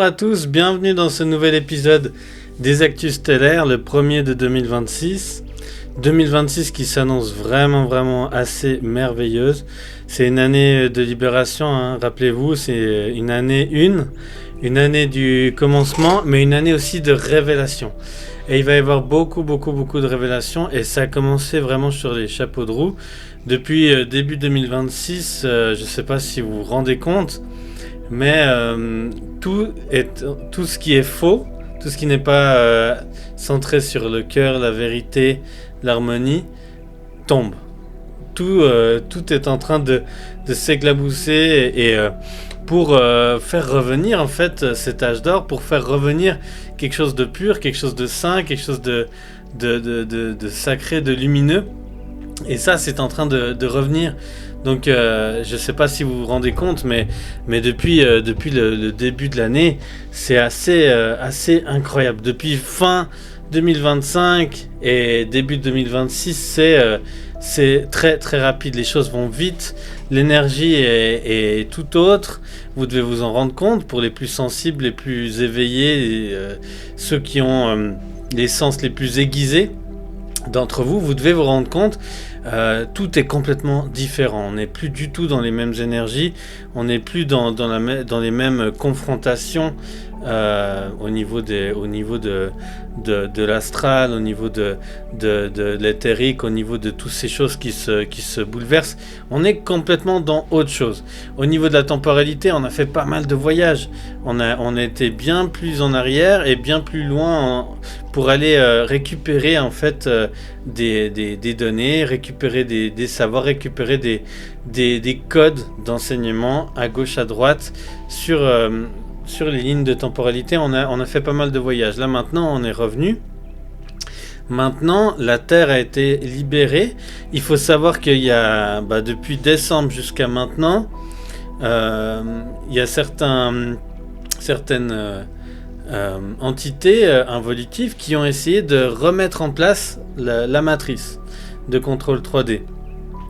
Bonjour à tous, bienvenue dans ce nouvel épisode des Actus Stellaires, le premier de 2026. 2026 qui s'annonce vraiment assez merveilleuse. C'est une année de libération, hein. Rappelez-vous, c'est une année du commencement, mais une année aussi de révélation. Et il va y avoir beaucoup de révélations, et ça a commencé vraiment sur les chapeaux de roue. Depuis début 2026, je ne sais pas si vous vous rendez compte, mais tout ce qui est faux, tout ce qui n'est pas centré sur le cœur, la vérité, l'harmonie, tombe. Tout est en train de s'éclabousser et pour faire revenir en fait cet âge d'or, pour faire revenir quelque chose de pur, quelque chose de saint, quelque chose de sacré, de lumineux. Et ça, c'est en train de revenir. Donc, je ne sais pas si vous vous rendez compte, mais depuis le début de l'année, c'est assez incroyable. Depuis fin 2025 et début 2026, c'est très rapide. Les choses vont vite. L'énergie est tout autre. Vous devez vous en rendre compte pour les plus sensibles, les plus éveillés, ceux qui ont les sens les plus aiguisés d'entre vous. Vous devez vous rendre compte. Tout est complètement différent. On n'est plus du tout dans les mêmes énergies. On n'est plus dans les mêmes confrontations au niveau de l'astral, au niveau de l'éthérique, au niveau de toutes ces choses qui se bouleversent. On est complètement dans autre chose. Au niveau de la temporalité, on a fait pas mal de voyages. On a été bien plus en arrière et bien plus loin pour aller récupérer en fait des données, récupérer des savoirs, récupérer des codes d'enseignement à gauche, à droite sur les lignes de temporalité. On a fait pas mal de voyages. Là maintenant on est revenu. Maintenant la Terre a été libérée. Il faut savoir qu'il y a depuis décembre jusqu'à maintenant, il y a certaines entités involutives qui ont essayé de remettre en place la matrice de contrôle 3D.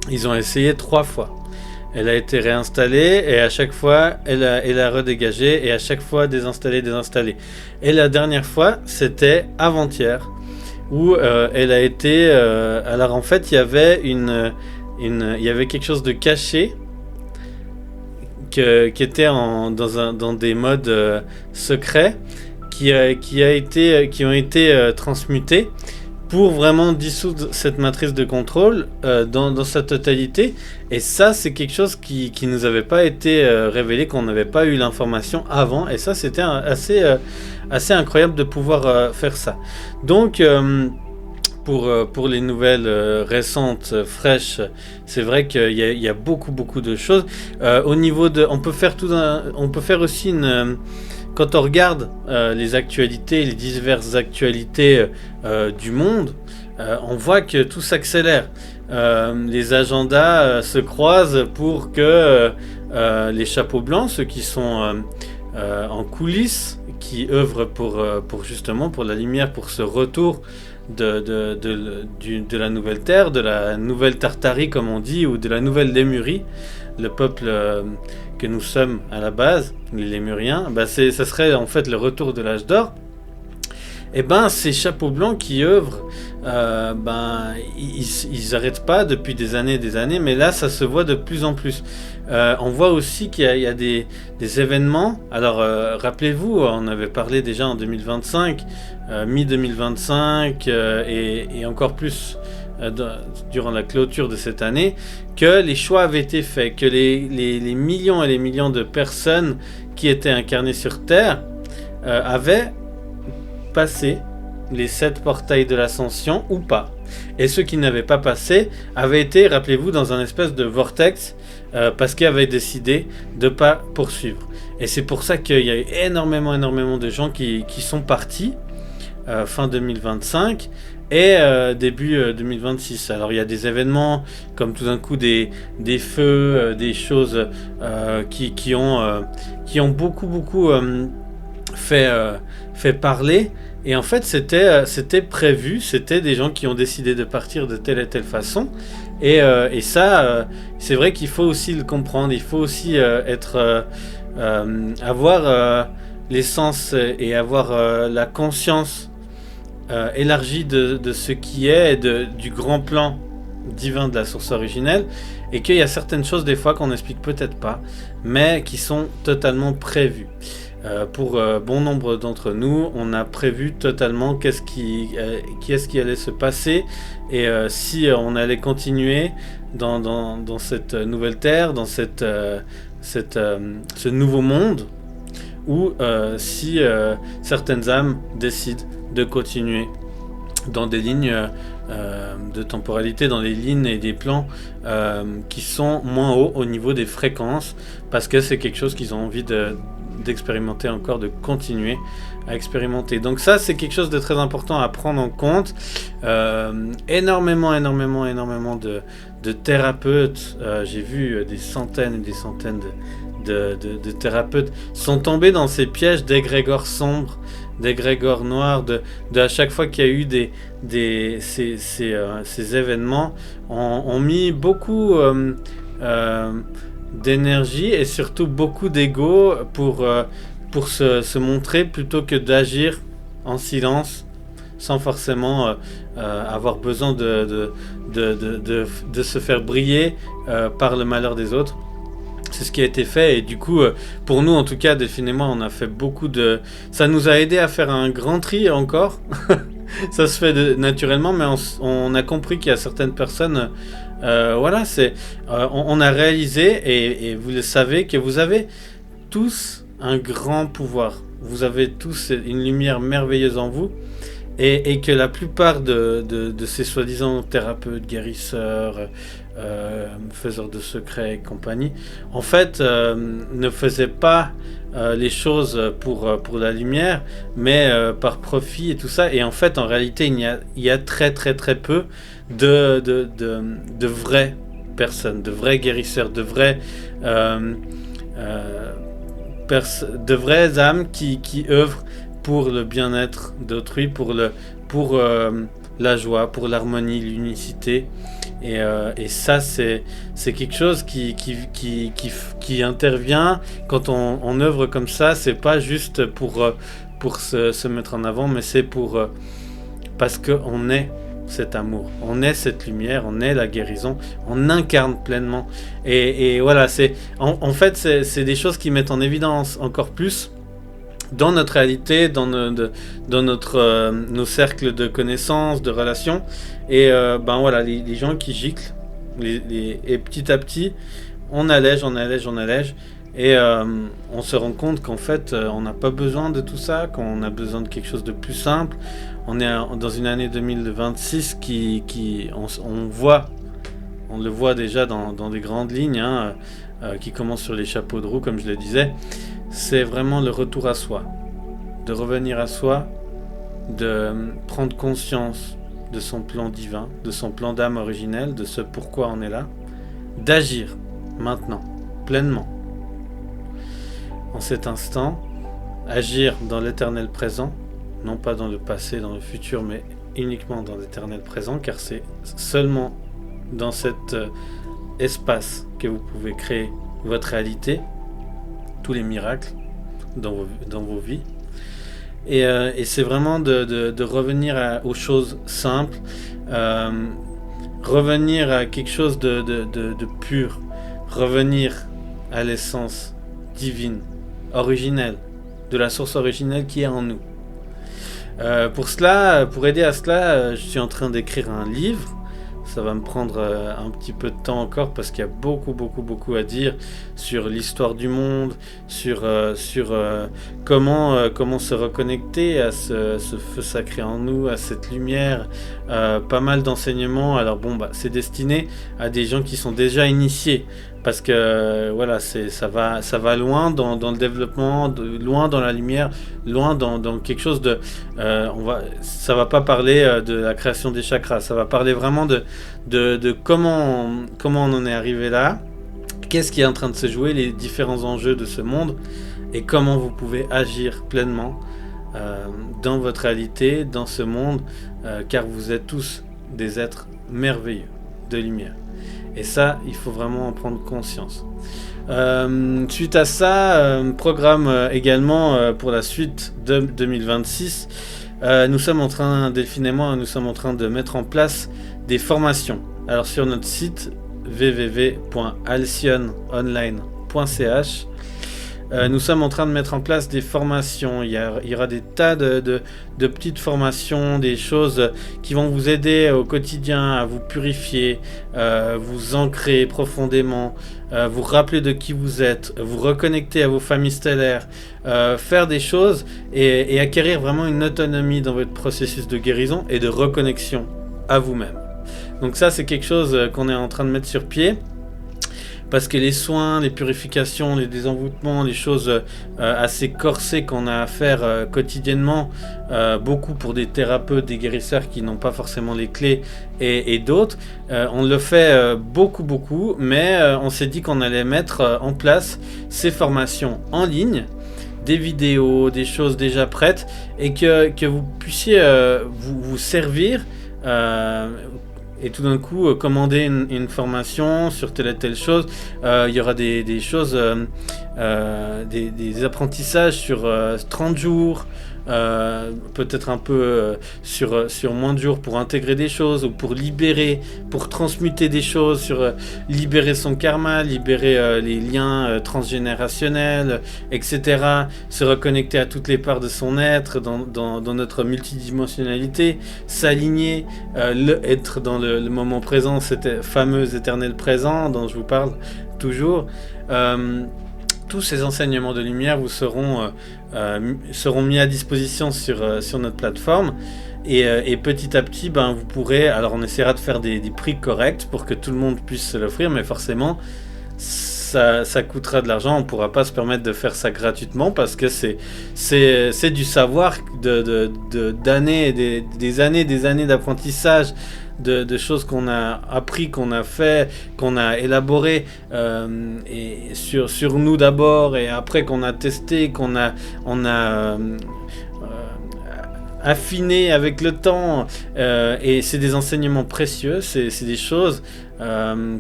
Ils ont essayé 3 fois. Elle a été réinstallée et à chaque fois elle a redégagé et à chaque fois désinstallée. Et la dernière fois c'était avant-hier où elle a été alors en fait il y avait il y avait quelque chose de caché qui était dans des modes secrets qui ont été transmutés pour vraiment dissoudre cette matrice de contrôle dans sa totalité. Et ça, c'est quelque chose qui nous avait pas été révélé, qu'on n'avait pas eu l'information avant. Et ça, c'était assez incroyable de pouvoir faire ça. Donc, pour les nouvelles récentes, fraîches, c'est vrai qu'il y a beaucoup de choses. Au niveau on peut faire aussi quand on regarde les actualités, les diverses actualités du monde, on voit que tout s'accélère. Les agendas se croisent pour que les chapeaux blancs, ceux qui sont en coulisses, qui œuvrent pour justement pour la lumière, pour ce retour de la nouvelle terre, de la nouvelle Tartarie comme on dit, ou de la nouvelle Lémurie, le peuple que nous sommes à la base, les Lémuriens, ça serait en fait le retour de l'âge d'or. Et ces chapeaux blancs qui œuvrent, ils n'arrêtent pas depuis des années, mais là ça se voit de plus en plus. On voit aussi qu'il y a des événements. Alors rappelez-vous, on avait parlé déjà en 2025, mi-2025 et encore plus durant la clôture de cette année, que les choix avaient été faits, que les millions et les millions de personnes qui étaient incarnées sur Terre avaient passé les 7 portails de l'ascension ou pas. Et ceux qui n'avaient pas passé avaient été, rappelez-vous, dans un espèce de vortex parce qu'ils avaient décidé de ne pas poursuivre. Et c'est pour ça qu'il y a eu énormément de gens qui sont partis fin 2025 et début 2026. Alors il y a des événements comme tout d'un coup des feux, des choses qui ont beaucoup fait parler. Et en fait c'était prévu, c'était des gens qui ont décidé de partir de telle et telle façon. Et ça c'est vrai qu'il faut aussi le comprendre. Il faut aussi avoir les sens et avoir la conscience élargie de ce qui est et du grand plan divin de la source originelle, et qu'il y a certaines choses des fois qu'on n'explique peut-être pas, mais qui sont totalement prévues. Pour bon nombre d'entre nous, on a prévu totalement qu'est-ce qui allait se passer, et si on allait continuer dans cette nouvelle terre, dans ce nouveau monde, ou si certaines âmes décident de continuer dans des lignes de temporalité, dans des lignes et des plans qui sont moins hauts au niveau des fréquences, parce que c'est quelque chose qu'ils ont envie d'expérimenter encore, de continuer à expérimenter. Donc ça, c'est quelque chose de très important à prendre en compte. Énormément de thérapeutes, j'ai vu des centaines et des centaines de thérapeutes sont tombés dans ces pièges d'égrégores sombres, d'égrégores noirs, à chaque fois qu'il y a eu ces événements, ont mis beaucoup d'énergie et surtout beaucoup d'ego pour se montrer, plutôt que d'agir en silence sans forcément avoir besoin de se faire briller par le malheur des autres. C'est ce qui a été fait, et du coup, pour nous en tout cas, Delphine et moi, on a fait beaucoup de... Ça nous a aidé à faire un grand tri encore. Ça se fait naturellement, mais on a compris qu'il y a certaines personnes... voilà, on a réalisé, et vous le savez, que vous avez tous un grand pouvoir. Vous avez tous une lumière merveilleuse en vous, et que la plupart de ces soi-disant thérapeutes, guérisseurs, faiseurs de secrets et compagnie, en fait, ne faisaient pas les choses pour la lumière, mais par profit et tout ça. Et en fait, en réalité, il y a très peu de vraies personnes, de vrais guérisseurs, de vraies âmes qui œuvrent pour le bien-être d'autrui, pour la joie, pour l'harmonie, l'unicité. Et ça, c'est quelque chose qui intervient quand on œuvre comme ça. C'est pas juste pour se mettre en avant, mais c'est parce qu'on est cet amour, on est cette lumière, on est la guérison, on incarne pleinement. Et voilà, en fait, c'est des choses qui mettent en évidence encore plus dans notre réalité, dans nos cercles de connaissances, de relations. Et voilà, les gens qui giclent, et petit à petit, on allège, et on se rend compte qu'en fait, on n'a pas besoin de tout ça, qu'on a besoin de quelque chose de plus simple. On est dans une année 2026 on le voit déjà dans des grandes lignes, qui commencent sur les chapeaux de roue, comme je le disais. C'est vraiment le retour à soi, de revenir à soi, de prendre conscience de son plan divin, de son plan d'âme originel, de ce pourquoi on est là, d'agir maintenant, pleinement, en cet instant, agir dans l'éternel présent, non pas dans le passé, dans le futur, mais uniquement dans l'éternel présent, car c'est seulement dans cet espace que vous pouvez créer votre réalité, tous les miracles dans vos vies. Et c'est vraiment de revenir aux choses simples, revenir à quelque chose de pur, revenir à l'essence divine, originelle, de la source originelle qui est en nous. Pour aider à cela, je suis en train d'écrire un livre. Ça va me prendre un petit peu de temps encore, parce qu'il y a beaucoup à dire sur l'histoire du monde, sur comment se reconnecter à ce feu sacré en nous, à cette lumière. Pas mal d'enseignements. Alors c'est destiné à des gens qui sont déjà initiés, parce que voilà, ça va loin dans le développement, loin dans la lumière, loin dans quelque chose de... ça va pas parler de la création des chakras, ça va parler vraiment de comment on en est arrivé là, qu'est-ce qui est en train de se jouer, les différents enjeux de ce monde, et comment vous pouvez agir pleinement dans votre réalité, dans ce monde, car vous êtes tous des êtres merveilleux de lumière. Et ça, il faut vraiment en prendre conscience. Suite à ça, programme également pour la suite de 2026. Nous sommes en train, Delphine et moi, nous sommes en train de mettre en place des formations. Alors sur notre site www.alcyononline.ch, nous sommes en train de mettre en place des formations. Il y aura des tas de petites formations, des choses qui vont vous aider au quotidien à vous purifier, vous ancrer profondément, vous rappeler de qui vous êtes, vous reconnecter à vos familles stellaires, faire des choses et acquérir vraiment une autonomie dans votre processus de guérison et de reconnexion à vous-même. Donc ça, c'est quelque chose qu'on est en train de mettre sur pied. Parce que les soins, les purifications, les désenvoûtements, les choses assez corsées qu'on a à faire quotidiennement, beaucoup pour des thérapeutes, des guérisseurs qui n'ont pas forcément les clés et d'autres, on le fait beaucoup, mais on s'est dit qu'on allait mettre en place ces formations en ligne, des vidéos, des choses déjà prêtes, et que vous puissiez vous servir et tout d'un coup commander une formation sur telle et telle chose. Il y aura des choses, des apprentissages sur 30 jours, peut-être un peu sur moins de jours pour intégrer des choses ou pour libérer, pour transmuter des choses, sur libérer son karma, libérer les liens transgénérationnels, etc. Se reconnecter à toutes les parts de son être dans notre multidimensionnalité, s'aligner, être dans le moment présent, cet fameux éternel présent dont je vous parle toujours. Tous ces enseignements de lumière vous seront mis à disposition sur notre plateforme et petit à petit vous pourrez, alors on essaiera de faire des prix corrects pour que tout le monde puisse se l'offrir, mais forcément ça coûtera de l'argent, on ne pourra pas se permettre de faire ça gratuitement parce que c'est du savoir d'années, des années d'apprentissage, de choses qu'on a appris, qu'on a fait, qu'on a élaboré et sur nous d'abord et après qu'on a testé, qu'on a affiné avec le temps et c'est des enseignements précieux, c'est des choses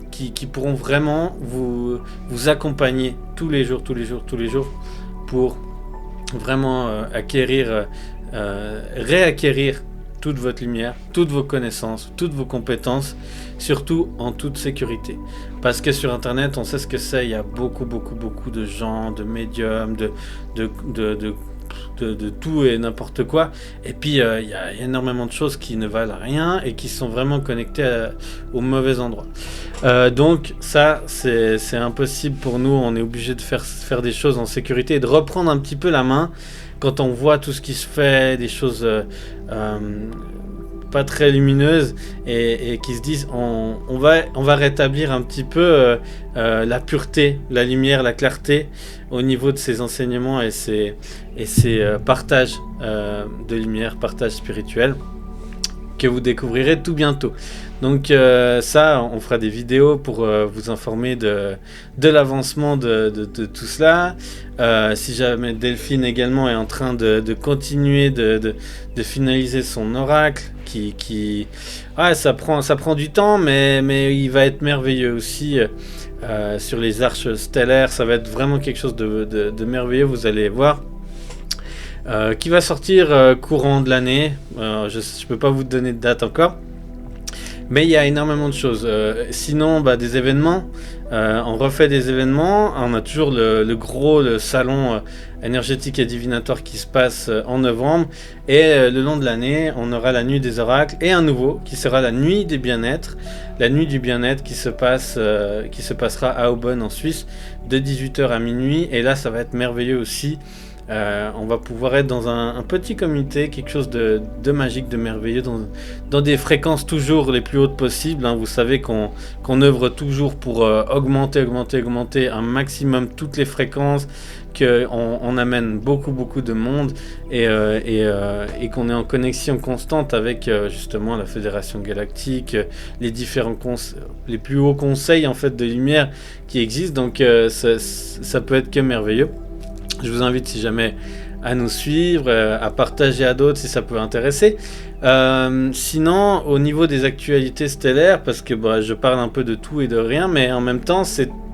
qui pourront vraiment vous accompagner tous les jours pour vraiment réacquérir toute votre lumière, toutes vos connaissances, toutes vos compétences, surtout en toute sécurité. Parce que sur Internet, on sait ce que c'est, il y a beaucoup de gens, de médiums, de tout et n'importe quoi. Et puis, il y a énormément de choses qui ne valent rien et qui sont vraiment connectées au mauvais endroit. Donc, ça, c'est impossible pour nous. On est obligé de faire des choses en sécurité et de reprendre un petit peu la main quand on voit tout ce qui se fait, des choses pas très lumineuses et qui se disent on va rétablir un petit peu la pureté, la lumière, la clarté au niveau de ces enseignements et ces partages de lumière, partages spirituels que vous découvrirez tout bientôt. Donc ça, on fera des vidéos pour vous informer de l'avancement de tout cela. Si jamais Delphine également est en train de continuer de finaliser son oracle, ça prend du temps, mais il va être merveilleux aussi. Sur les arches stellaires, ça va être vraiment quelque chose de merveilleux, vous allez voir. Qui va sortir courant de l'année. Je ne peux pas vous donner de date encore. Mais il y a énormément de choses. Sinon, des événements. On refait des événements. On a toujours le salon énergétique et divinatoire qui se passe en novembre. Et le long de l'année, on aura la nuit des oracles et un nouveau qui sera la nuit du bien-être. La nuit du bien-être qui se passera à Aubonne en Suisse de 18h à minuit. Et là, ça va être merveilleux aussi. On va pouvoir être dans un petit comité, quelque chose de magique, de merveilleux, dans des fréquences toujours les plus hautes possibles. Vous savez qu'on œuvre toujours pour augmenter un maximum toutes les fréquences, qu'on amène beaucoup de monde et qu'on est en connexion constante avec justement la Fédération Galactique, les différents les plus hauts conseils en fait de lumière qui existent. Donc ça peut être que merveilleux. Je vous invite, si jamais, à nous suivre, à partager à d'autres si ça peut intéresser. Sinon, au niveau des actualités stellaires, parce que je parle un peu de tout et de rien, mais en même temps,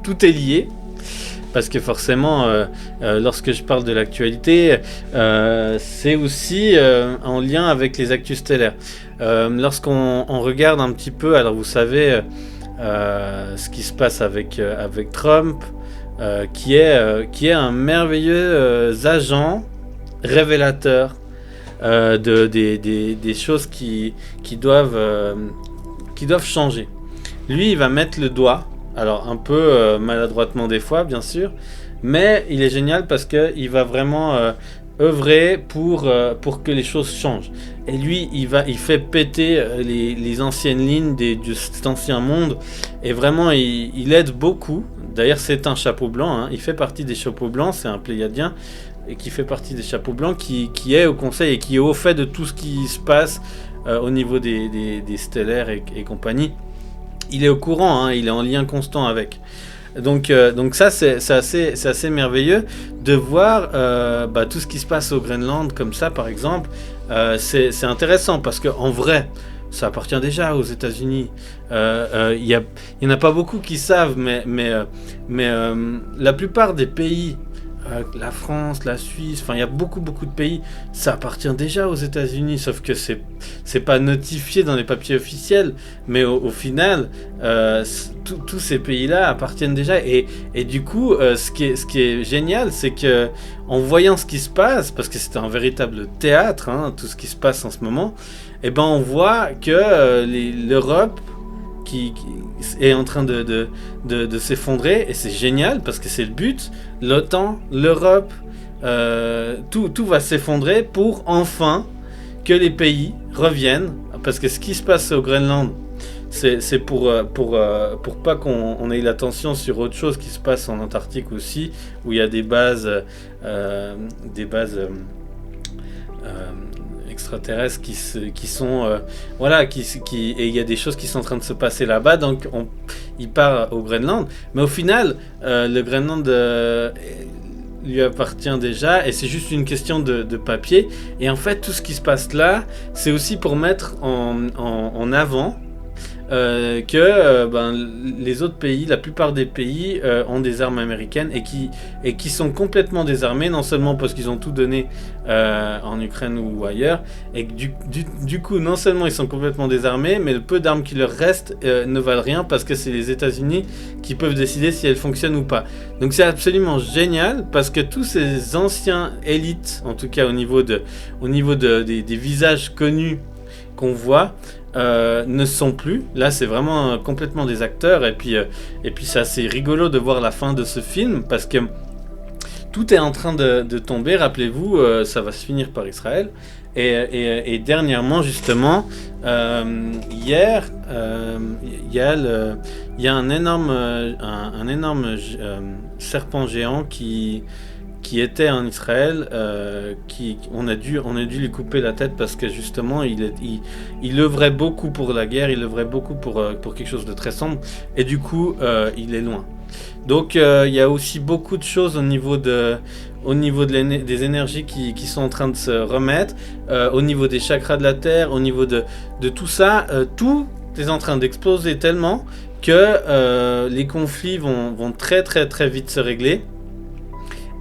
tout est lié. parce que forcément, lorsque je parle de l'actualité, c'est aussi en lien avec les actus stellaires. Lorsqu'on regarde un petit peu, alors vous savez ce qui se passe avec Trump, qui est un merveilleux agent révélateur des choses qui doivent changer. Lui, il va mettre le doigt, alors un peu maladroitement des fois, bien sûr, mais il est génial parce qu'il va vraiment œuvrer pour que les choses changent. Et lui, il fait péter les anciennes lignes de cet ancien monde, et vraiment, il aide beaucoup. D'ailleurs, c'est un chapeau blanc, hein. Il fait partie des chapeaux blancs, c'est un pléiadien, et qui fait partie des chapeaux blancs, qui est au conseil et qui est au fait de tout ce qui se passe au niveau des stellaires et compagnie. Il est au courant, hein, il est en lien constant avec. Donc ça, c'est assez merveilleux de voir tout ce qui se passe au Groenland comme ça, par exemple. C'est intéressant parce qu'en vrai, ça appartient déjà aux États-Unis. Il y en a pas beaucoup qui savent, mais la plupart des pays, la France, la Suisse, enfin il y a beaucoup de pays, ça appartient déjà aux États-Unis, sauf que c'est pas notifié dans les papiers officiels, mais au final, tous ces pays-là appartiennent déjà, et du coup, ce qui est génial, c'est que en voyant ce qui se passe, parce que c'est un véritable théâtre, hein, tout ce qui se passe en ce moment, et ben on voit que l'Europe qui est en train de s'effondrer, et c'est génial parce que c'est le but. L'OTAN, l'Europe, tout va s'effondrer pour enfin que les pays reviennent, parce que ce qui se passe au Groenland, c'est pour pas qu'on ait l'attention sur autre chose qui se passe en Antarctique aussi, où il y a des bases extraterrestres qui sont et il y a des choses qui sont en train de se passer là-bas, donc il part au Groenland, mais au final le Groenland lui appartient déjà, et c'est juste une question de papier, et en fait tout ce qui se passe là, c'est aussi pour mettre en avant que les autres pays, la plupart des pays ont des armes américaines, et qui sont complètement désarmés, non seulement parce qu'ils ont tout donné en Ukraine ou ailleurs, et que du coup non seulement ils sont complètement désarmés, mais le peu d'armes qui leur restent ne valent rien, parce que c'est les États-Unis qui peuvent décider si elles fonctionnent ou pas. Donc c'est absolument génial, parce que tous ces anciens élites, en tout cas au niveau des visages connus qu'on voit, ne sont plus. Là, c'est vraiment complètement des acteurs, et puis c'est assez rigolo de voir la fin de ce film, parce que tout est en train de tomber. Rappelez-vous, ça va se finir par Israël. Et dernièrement, justement, hier, il y a un énorme serpent géant qui était en Israël, on a dû lui couper la tête, parce que justement il œuvrait beaucoup pour la guerre, il œuvrait beaucoup pour quelque chose de très sombre, et du coup il est loin. Donc il y a aussi beaucoup de choses au niveau des énergies qui sont en train de se remettre, au niveau des chakras de la terre, au niveau de tout ça, tout est en train d'exploser tellement que les conflits vont très très très vite se régler.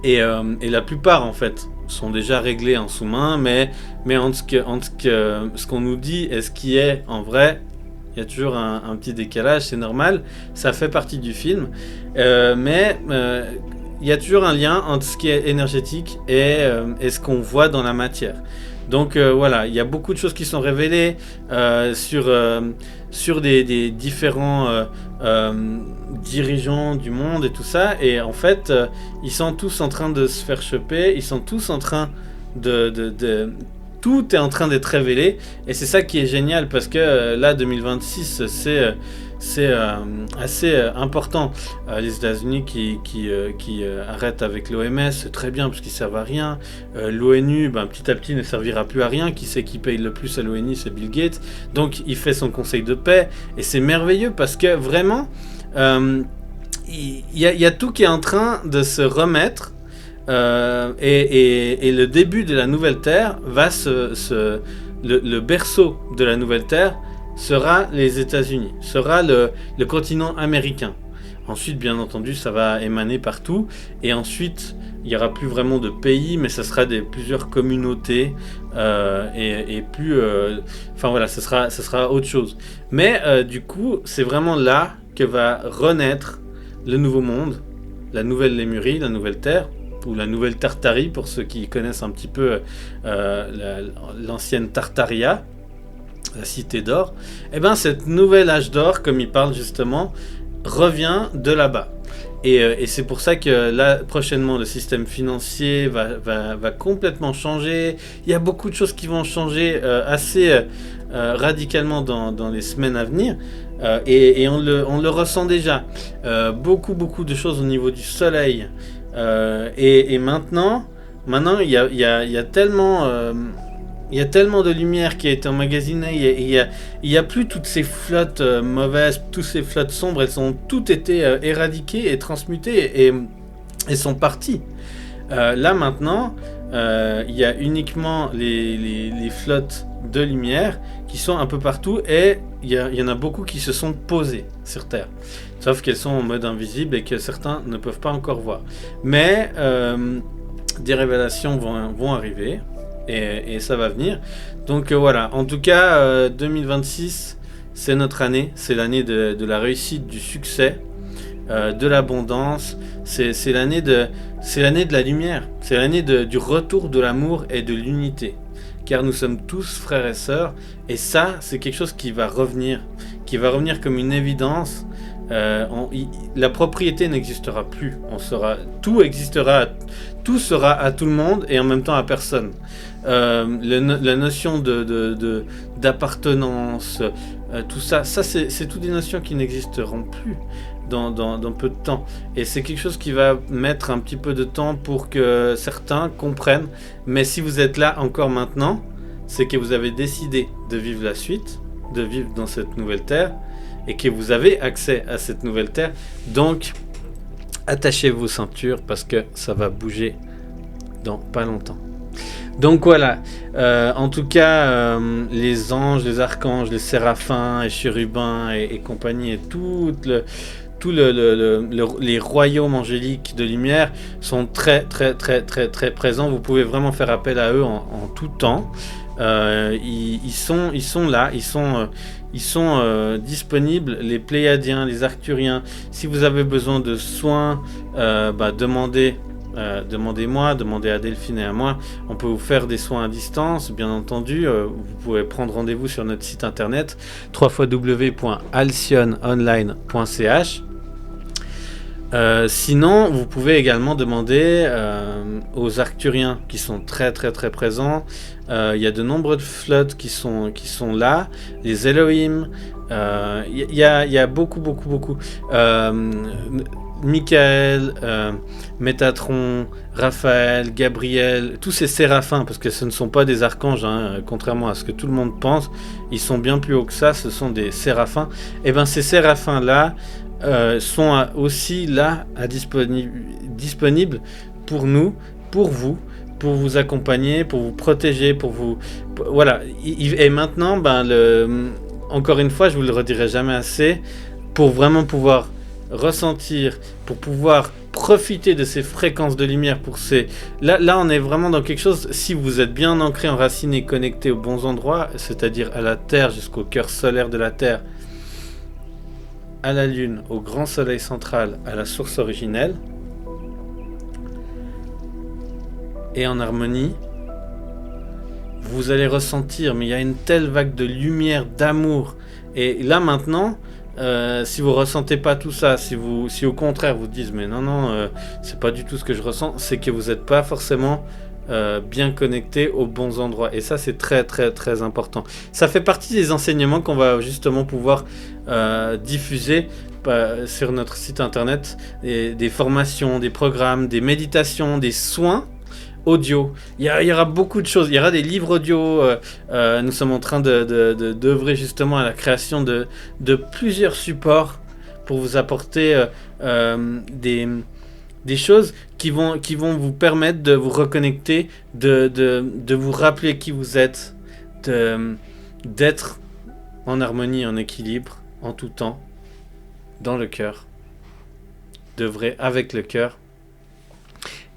Et la plupart, en fait, sont déjà réglés en sous-main, mais entre ce qu'on nous dit et ce qui est en vrai, il y a toujours un petit décalage, c'est normal, ça fait partie du film, mais il y a toujours un lien entre ce qui est énergétique et ce qu'on voit dans la matière. Donc voilà, il y a beaucoup de choses qui sont révélées sur des différents dirigeants du monde et tout ça, et en fait ils sont tous en train de se faire choper, ils sont tous en train tout est en train d'être révélé, et c'est ça qui est génial, parce que là 2026 c'est assez important. Les États-Unis qui arrêtent avec l'OMS, c'est très bien parce qu'ils servent à rien. L'ONU, petit à petit, ne servira plus à rien. Qui c'est qui paye le plus à l'ONU? C'est Bill Gates. Donc il fait son conseil de paix, et c'est merveilleux parce que vraiment il y a tout qui est en train de se remettre. Et le début de la nouvelle Terre va le berceau de la nouvelle Terre sera les États-Unis, sera le continent américain. Ensuite, bien entendu, ça va émaner partout. Et ensuite, il n'y aura plus vraiment de pays, mais ça sera plusieurs communautés. Et plus... Enfin voilà, ça sera autre chose. Mais du coup, c'est vraiment là que va renaître le nouveau monde, la nouvelle Lémurie, la nouvelle Terre, ou la nouvelle Tartarie, pour ceux qui connaissent un petit peu l'ancienne Tartaria, la cité d'or. Et bien, cette nouvelle âge d'or, comme il parle justement, revient de là-bas. Et c'est pour ça que là, prochainement, le système financier va complètement changer. Il y a beaucoup de choses qui vont changer assez radicalement dans les semaines à venir. Et on le ressent déjà. Beaucoup de choses au niveau du soleil. Et maintenant, il y a tellement... il y a tellement de lumière qui a été emmagasinée, il y a plus toutes ces flottes mauvaises, toutes ces flottes sombres, elles ont toutes été éradiquées et transmutées et sont parties. Là maintenant, il y a uniquement les flottes de lumière qui sont un peu partout et il y en a beaucoup qui se sont posées sur Terre. Sauf qu'elles sont en mode invisible et que certains ne peuvent pas encore voir. Mais des révélations vont arriver. Et ça va venir. Donc voilà, en tout cas, 2026, c'est notre année. C'est l'année de la réussite, du succès, de l'abondance. C'est l'année de la lumière. C'est l'année du retour de l'amour et de l'unité. Car nous sommes tous frères et sœurs. Et ça, c'est quelque chose qui va revenir comme une évidence. La propriété n'existera plus. Tout sera à tout le monde et en même temps à personne. La notion d'appartenance, tout ça c'est toutes des notions qui n'existeront plus dans peu de temps. Et c'est quelque chose qui va mettre un petit peu de temps pour que certains comprennent. Mais si vous êtes là encore maintenant, c'est que vous avez décidé de vivre la suite, de vivre dans cette nouvelle terre, et que vous avez accès à cette nouvelle terre. Donc, attachez vos ceintures parce que ça va bouger dans pas longtemps. Donc voilà, en tout cas, les anges, les archanges, les séraphins, les chérubins et compagnie, et les royaumes angéliques de lumière sont très présents. Vous pouvez vraiment faire appel à eux en tout temps. Ils sont là, ils sont disponibles, les Pléiadiens, les Arcturiens. Si vous avez besoin de soins, demandez-moi, demandez à Delphine et à moi. On peut vous faire des soins à distance, bien entendu. Vous pouvez prendre rendez-vous sur notre site internet www.alcyononline.ch. Sinon, vous pouvez également demander aux Arcturiens qui sont très présents. Il y a de nombreuses flottes qui sont là. Les Elohim. Il y a beaucoup. Michael, Métatron, Raphaël, Gabriel, tous ces séraphins, parce que ce ne sont pas des archanges, contrairement à ce que tout le monde pense, ils sont bien plus hauts que ça, ce sont des séraphins. Et bien ces séraphins-là sont aussi là, disponibles pour nous, pour vous, pour vous accompagner, pour vous protéger, voilà. Et maintenant, encore une fois, je vous le redirai jamais assez, pour vraiment pouvoir ressentir, pour pouvoir profiter de ces fréquences de lumière, là on est vraiment dans quelque chose. Si vous êtes bien ancré, enraciné, connecté aux bons endroits, c'est-à-dire à la Terre, jusqu'au cœur solaire de la Terre, à la Lune, au grand soleil central, à la source originelle, et en harmonie, vous allez ressentir, mais il y a une telle vague de lumière, d'amour. Et là maintenant, si vous ressentez pas tout ça, si au contraire vous dites mais non, c'est pas du tout ce que je ressens, c'est que vous n'êtes pas forcément bien connecté aux bons endroits. Et ça, c'est très important. Ça fait partie des enseignements qu'on va justement pouvoir diffuser sur notre site internet, des formations, des programmes, des méditations, des soins audio. Il y aura beaucoup de choses. Il y aura des livres audio. Nous sommes en train d'œuvrer justement à la création de plusieurs supports pour vous apporter des choses qui vont vous permettre de vous reconnecter, de vous rappeler qui vous êtes, d'être en harmonie, en équilibre, en tout temps, dans le cœur d'œuvrer avec le cœur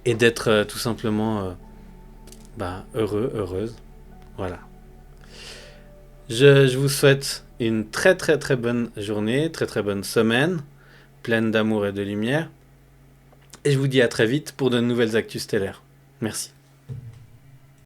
et d'être tout simplement heureux, heureuse. Voilà. Je vous souhaite une très très très bonne journée, très très bonne semaine, pleine d'amour et de lumière. Et je vous dis à très vite pour de nouvelles actus stellaires. Merci.